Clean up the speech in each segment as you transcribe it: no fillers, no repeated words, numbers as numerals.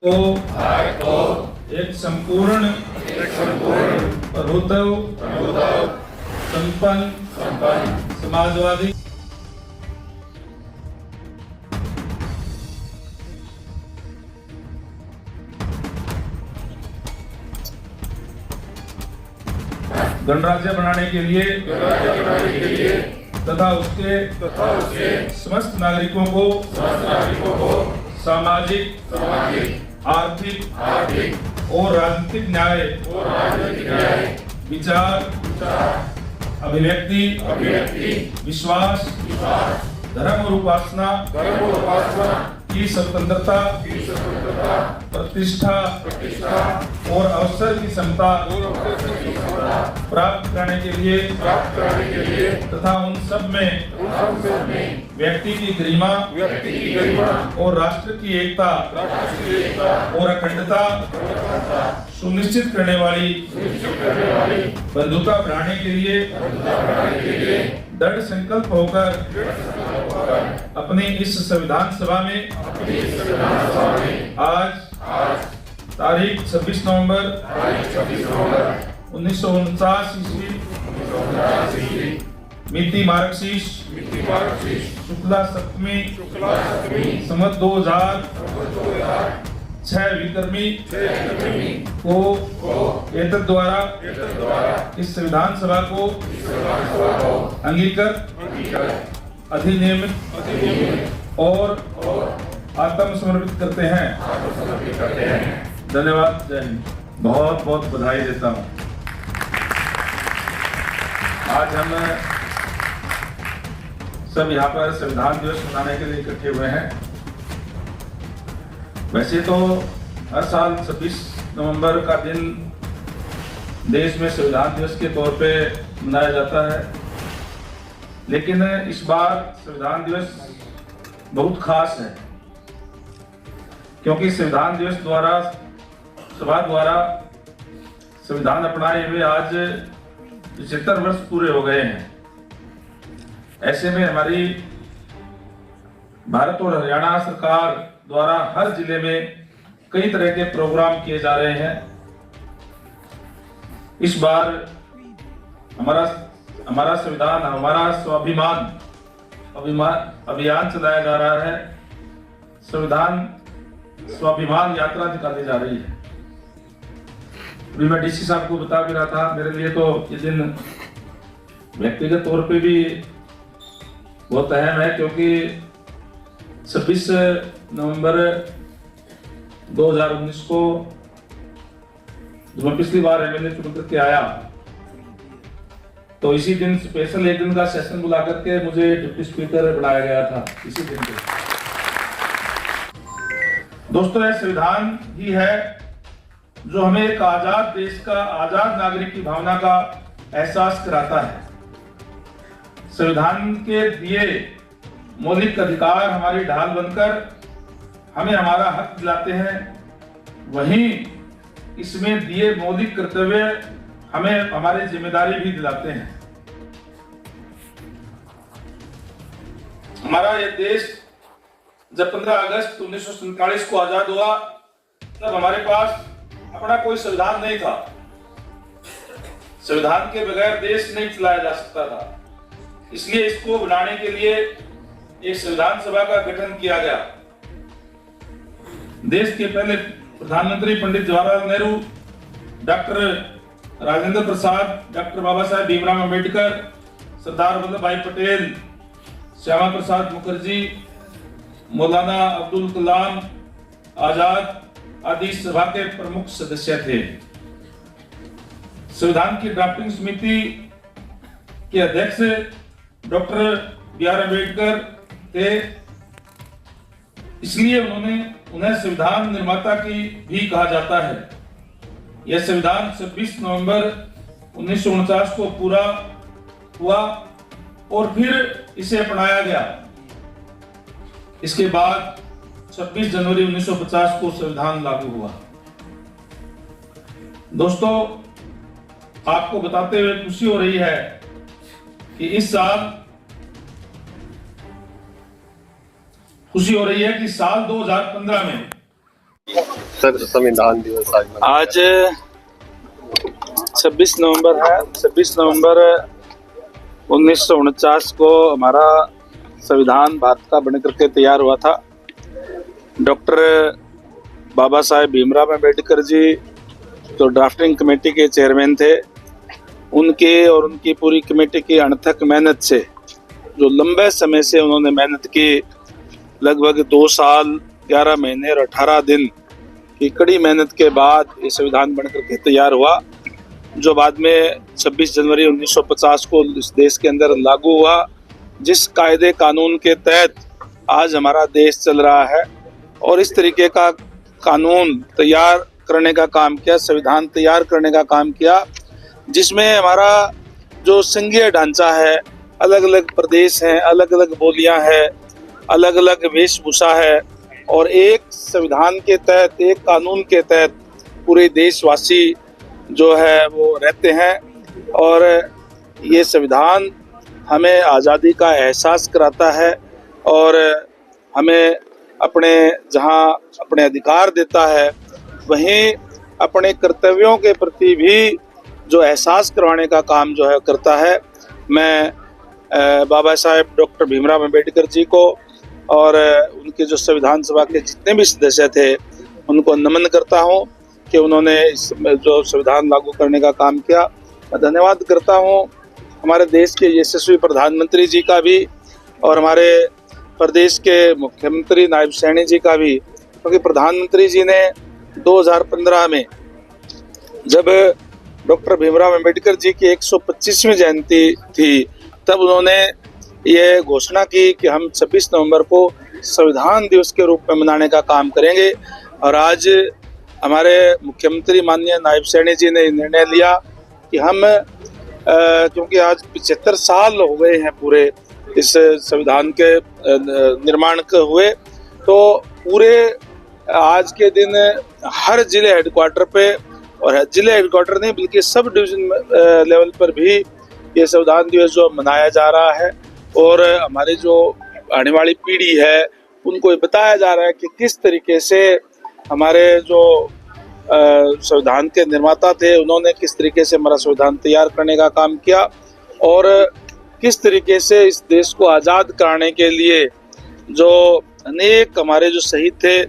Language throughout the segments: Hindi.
को एक संपूर्ण प्रभुत्व संपन्न समाजवादी गणराज्य बनाने के लिए तथा उसके समस्त नागरिकों को सामाजिक आर्थिक और राजनीतिक न्याय विचार अभिव्यक्ति विश्वास धर्म और उपासना की स्वतंत्रता प्रतिष्ठा और अवसर की क्षमता प्राप्त करने के लिए तथा उन सब में व्यक्ति की गरिमा और राष्ट्र की एकता और अखंडता सुनिश्चित करने वाली बंधुता बढ़ाने के लिए दृढ़ संकल्प होकर अपनी इस संविधान सभा में आज तारीख 26 नवंबर 1949 ईस्वी मिति मार्गशीर्ष शुक्ला सप्तमी संवत 2006 विक्रमी को एतद द्वारा इस संविधान सभा को अंगीकृत अधिनियमित और आत्मसमर्पित करते हैं। धन्यवाद। जय हिंद। बहुत बहुत बधाई देता हूँ। आज हम सब यहाँ पर संविधान दिवस मनाने के लिए इकट्ठे हुए हैं। वैसे तो हर साल 26 नवंबर का दिन देश में संविधान दिवस के तौर पे मनाया जाता है, लेकिन इस बार संविधान दिवस बहुत खास है, क्योंकि संविधान दिवस द्वारा सभा द्वारा संविधान अपनाए हुए आज 75 वर्ष पूरे हो गए हैं। ऐसे में हमारी भारत और हरियाणा सरकार द्वारा हर जिले में कई तरह के प्रोग्राम किए जा रहे हैं। इस बार हमारा संविधान हमारा स्वाभिमान अभियान चलाया जा रहा है। संविधान स्वाभिमान यात्रा निकाली जा रही है। अभी मैं डीसी साहब को बता भी रहा था, मेरे लिए तो ये दिन व्यक्तिगत तौर पे भी बहुत अहम है, क्योंकि 26 नवंबर 2019 को जब मैं पिछली बार एमएलए चुन करके आया, तो इसी दिन स्पेशल एक दिन का सेशन बुला करके मुझे डिप्टी स्पीकर बनाया गया था। इसी दिन पे दोस्तों, यह संविधान ही है जो हमें एक आजाद देश का, आजाद नागरिक की भावना का एहसास कराता है। संविधान के दिए मौलिक अधिकार हमारी ढाल बनकर हमें हमारा हक दिलाते हैं, वहीं इसमें दिए मौलिक कर्तव्य हमें हमारी जिम्मेदारी भी दिलाते हैं। हमारा यह देश जब 15 अगस्त 1947 को आजाद हुआ, तब हमारे पास अपना कोई संविधान नहीं था। संविधान के बगैर देश नहीं चलाया जा सकता था। इसलिए इसको बनाने के लिए एक संविधान सभा का गठन किया गया। देश के पहले प्रधानमंत्री पंडित जवाहरलाल नेहरू, डॉक्टर राजेंद्र प्रसाद, डॉक्टर बाबा साहेब भीमराव अंबेडकर, सरदार वल्लभ भाई पटेल, श्यामा प्रसाद मुखर्जी, मौलाना अब्दुल कलाम आजाद आदि सभा के प्रमुख सदस्य थे। संविधान की ड्राफ्टिंग समिति के अध्यक्ष डॉक्टर बी.आर. अम्बेडकर थे। इसलिए उन्हें संविधान निर्माता की भी कहा जाता है। यह संविधान 26 नवंबर 1949 को पूरा हुआ और फिर इसे अपनाया गया। इसके बाद 26 जनवरी 1950 को संविधान लागू हुआ। दोस्तों, आपको बताते हुए खुशी हो रही है कि इस साल साल 2015 में सर संविधान दिवस आज 26 नवंबर है। 26 नवंबर 1949 को हमारा संविधान भारत का बनकर के तैयार हुआ था। डॉक्टर बाबा साहेब भीमराव अम्बेडकर जी जो ड्राफ्टिंग कमेटी के चेयरमैन थे, उनके और उनकी पूरी कमेटी की अनथक मेहनत से, जो लंबे समय से उन्होंने मेहनत की, लगभग 2 साल 11 महीने और 18 दिन की कड़ी मेहनत के बाद ये संविधान बनकर के तैयार हुआ, जो बाद में 26 जनवरी 1950 को इस देश के अंदर लागू हुआ। जिस कायदे कानून के तहत आज हमारा देश चल रहा है, और इस तरीके का कानून तैयार करने का काम किया, संविधान तैयार करने का काम किया, जिसमें हमारा जो संघीय ढांचा है, अलग अलग प्रदेश हैं, अलग अलग बोलियां हैं, अलग अलग वेशभूषा है, और एक संविधान के तहत, एक कानून के तहत पूरे देशवासी जो है वो रहते हैं। और ये संविधान हमें आज़ादी का एहसास कराता है और हमें अपने जहां अपने अधिकार देता है, वहीं अपने कर्तव्यों के प्रति भी जो एहसास करवाने का काम जो है करता है। मैं बाबा साहेब डॉक्टर भीमराव अम्बेडकर जी को और उनके जो संविधान सभा के जितने भी सदस्य थे, उनको नमन करता हूं कि उन्होंने इस जो संविधान लागू करने का काम किया। मैं धन्यवाद करता हूं हमारे देश के यशस्वी प्रधानमंत्री जी का भी, और हमारे प्रदेश के मुख्यमंत्री नायब सैनी जी का भी, क्योंकि प्रधानमंत्री जी ने 2015 में जब डॉक्टर भीमराव अम्बेडकर जी की 125वीं जयंती थी, तब उन्होंने ये घोषणा की कि हम 26 नवंबर को संविधान दिवस के रूप में मनाने का काम करेंगे। और आज हमारे मुख्यमंत्री माननीय नायब सैनी जी ने निर्णय लिया कि हम क्योंकि आज 75 साल हो गए हैं पूरे इस संविधान के निर्माण के हुए, तो पूरे आज के दिन हर जिले हेडक्वार्टर पे, और जिले हेडक्वार्टर नहीं बल्कि सब डिवीजन लेवल पर भी ये संविधान दिवस जो मनाया जा रहा है, और हमारी जो आने वाली पीढ़ी है उनको ये बताया जा रहा है कि किस तरीके से हमारे जो संविधान के निर्माता थे, उन्होंने किस तरीके से हमारा संविधान तैयार करने का काम किया, और किस तरीके से इस देश को आज़ाद कराने के लिए जो अनेक हमारे जो शहीद थे,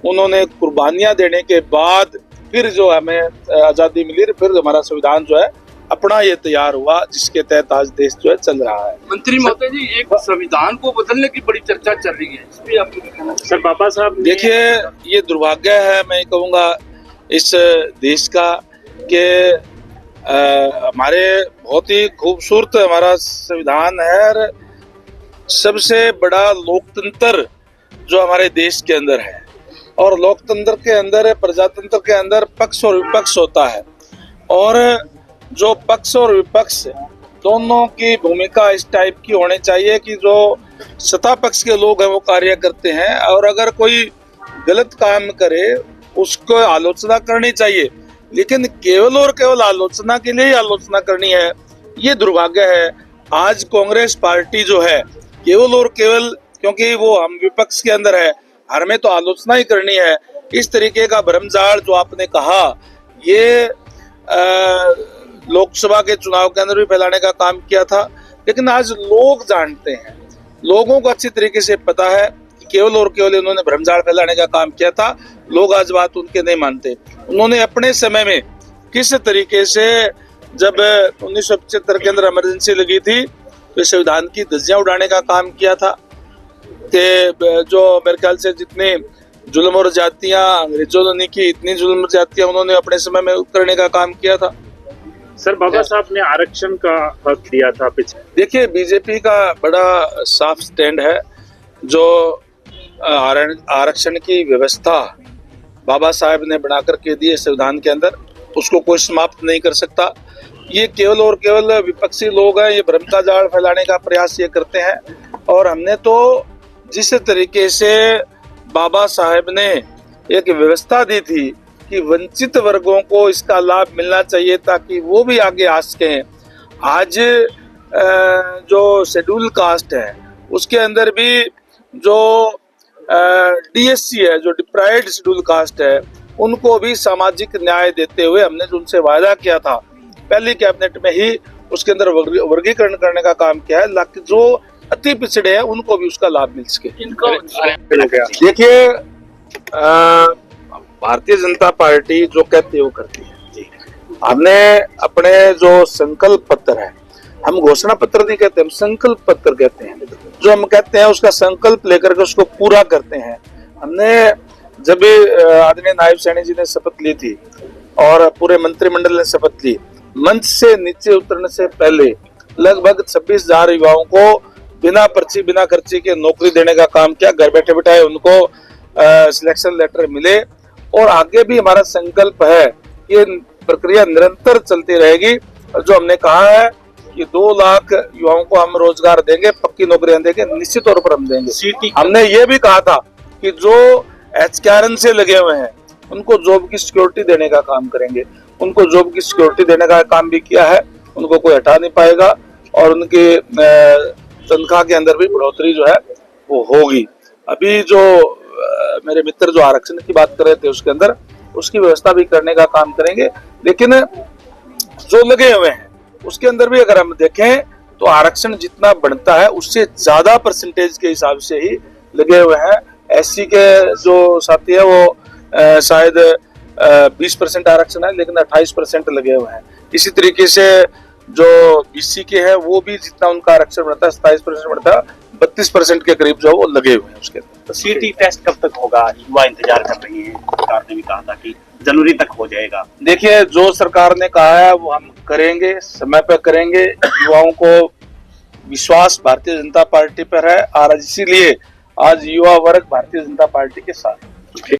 उन्होंने कुर्बानियां देने के बाद फिर जो हमें आज़ादी मिली, फिर हमारा संविधान जो है अपना ये तैयार हुआ, जिसके तहत आज देश जो है चल रहा है। मंत्री महोदय जी, एक संविधान को बदलने की बड़ी चर्चा चल रही है, इस पे आप क्या कहना चाहते हैं? सर बाबा साहब, देखिए ये दुर्भाग्य है, मैं कहूँगा इस देश का, कि हमारे बहुत ही खूबसूरत हमारा संविधान है, और सबसे बड़ा लोकतंत्र जो हमारे देश के अंदर है, और लोकतंत्र के अंदर, प्रजातंत्र के अंदर पक्ष और विपक्ष होता है, और जो पक्ष और विपक्ष दोनों की भूमिका इस टाइप की होनी चाहिए कि जो सत्ता पक्ष के लोग हैं वो कार्य करते हैं, और अगर कोई गलत काम करे उसको आलोचना करनी चाहिए, लेकिन केवल और केवल आलोचना के लिए ही आलोचना करनी है, ये दुर्भाग्य है। आज कांग्रेस पार्टी जो है केवल और केवल, क्योंकि वो हम विपक्ष के अंदर है, हर में तो आलोचना ही करनी है, इस तरीके का भ्रमजाल जो आपने कहा, ये लोकसभा के चुनाव के अंदर भी फैलाने का काम किया था। लेकिन आज लोग जानते हैं, लोगों को अच्छी तरीके से पता है कि केवल और केवल उन्होंने भ्रमजाल फैलाने का काम किया था। लोग आज बात उनके नहीं मानते। उन्होंने अपने समय में किस तरीके से, जब 1975 के अंदर इमरजेंसी लगी थी, तो संविधान की धज्जियां उड़ाने का काम किया था, कि जो मेरे ख्याल से जितनी जुल्म और जातियां अंग्रेजों ने नहीं की, इतनी जुल्म और जातियां उन्होंने अपने समय में करने का काम किया था। सर बाबा साहब ने आरक्षण का हक दिया था पिछले। देखिए बीजेपी का बड़ा साफ स्टैंड है, जो आरक्षण की व्यवस्था बाबा साहब ने बना करके दी है संविधान के अंदर, उसको कोई समाप्त नहीं कर सकता। ये केवल और केवल विपक्षी लोग हैं, ये भ्रम का जाल फैलाने का प्रयास ये करते हैं। और हमने तो जिस तरीके से बाबा साहब ने एक व्यवस्था दी थी कि वंचित वर्गों को इसका लाभ मिलना चाहिए ताकि वो भी आगे आ सकें, आज जो शेड्यूल कास्ट है उसके अंदर भी जो डीएससी है, जो डिप्राइव्ड शेड्यूल कास्ट है, उनको भी सामाजिक न्याय देते हुए हमने जो उनसे वायदा किया था पहली कैबिनेट में ही उसके अंदर वर्गीकरण करने का काम किया है, ताकि जो अति पिछड़े हैं उनको भी उसका लाभ मिल सके। देखिए, भारतीय जनता पार्टी जो कहती है वो करती है। हमने अपने जो संकल्प पत्र है, हम घोषणा पत्र नहीं कहते, हम संकल्प पत्र कहते हैं। जो हम कहते हैं उसका संकल्प लेकर के उसको पूरा करते हैं। हमने जब भी आदरणीय नायब सैनी जी ने शपथ ली थी और पूरे मंत्रिमंडल ने शपथ ली, मंच से नीचे उतरने से पहले लगभग 26,000 युवाओं को बिना पर्ची बिना खर्ची के नौकरी देने का काम किया। घर बैठे बिठाए उनको सिलेक्शन लेटर मिले और आगे भी हमारा संकल्प है, ये प्रक्रिया निरंतर चलती रहेगी। और जो हमने कहा है कि 2 लाख युवाओं को हम रोजगार देंगे, पक्की नौकरियां देंगे, निश्चित तौर पर हम देंगे। हमने ये भी कहा था कि जो एचकेआरएन से लगे हुए हैं उनको जॉब की सिक्योरिटी देने का काम करेंगे। उनको जॉब की सिक्योरिटी देने का काम भी किया है, उनको कोई हटा नहीं पाएगा और उनकी तनख्वाह के अंदर भी बढ़ोतरी जो है वो होगी। अभी जो मेरे मित्र जो आरक्षण की बात कर रहे थे उसके अंदर उसकी व्यवस्था भी करने का काम करेंगे। लेकिन जो लगे हुए हैं उसके अंदर भी अगर हम देखें तो आरक्षण जितना बढ़ता है उससे ज्यादा परसेंटेज के हिसाब से ही लगे हुए हैं। एससी के जो साथी है वो शायद 20% आरक्षण है, लेकिन 28% लगे हुए हैं। इसी तरीके से जो बीसी के हैं वो भी जितना उनका आरक्षण बढ़ता है 27% बढ़ता है, 32% के करीब जो वो लगे हुए हैं उसके अंदर। सीटी टेस्ट कब तक होगा? युवा इंतजार कर रही है, सरकार ने भी कहा था कि जनवरी तक हो जाएगा। देखिए, जो सरकार ने कहा है वो हम करेंगे, समय पर करेंगे। युवाओं को विश्वास भारतीय जनता पार्टी पर है और इसीलिए आज युवा वर्ग भारतीय जनता पार्टी के साथ है।